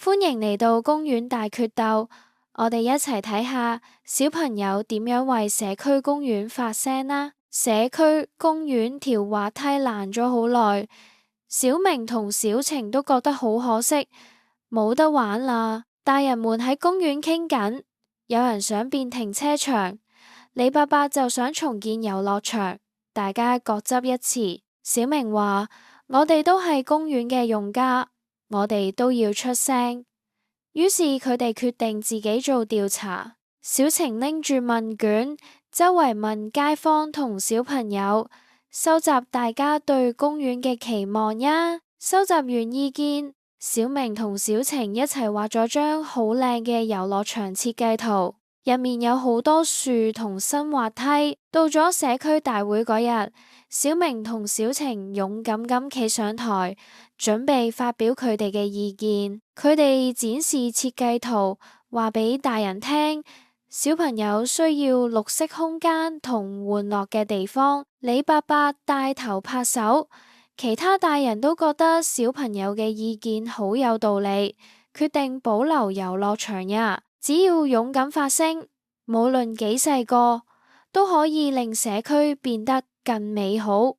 歡迎嚟到公園大決鬥，我哋一齊睇下小朋友點樣為社區公園發聲啦。社區公園條滑梯爛咗好耐，小明同小晴都覺得好可惜，冇得玩啦。大人們喺公園傾緊，有人想變停車場，李伯伯就想重建遊樂場，大家各執一詞。小明話：我哋都係公園嘅用家，我哋都要出聲。於是佢哋決定自己做調查。小晴拎住問卷，周圍問街坊同小朋友，收集大家對公園嘅期望呀。收集完意見，小明同小晴一齊畫咗張好靚嘅遊樂場設計圖，入面有好多樹同新滑梯。到咗社區大會嗰日，小明同小晴勇敢咁企上台，準備發表佢哋嘅意見。佢哋展示設計圖，話俾大人聽，小朋友需要綠色空間同玩樂嘅地方。李伯伯帶頭拍手，其他大人都覺得小朋友嘅意見好有道理，決定保留遊樂場呀。只要勇敢發聲，無論幾細個，都可以令社區變得更美好。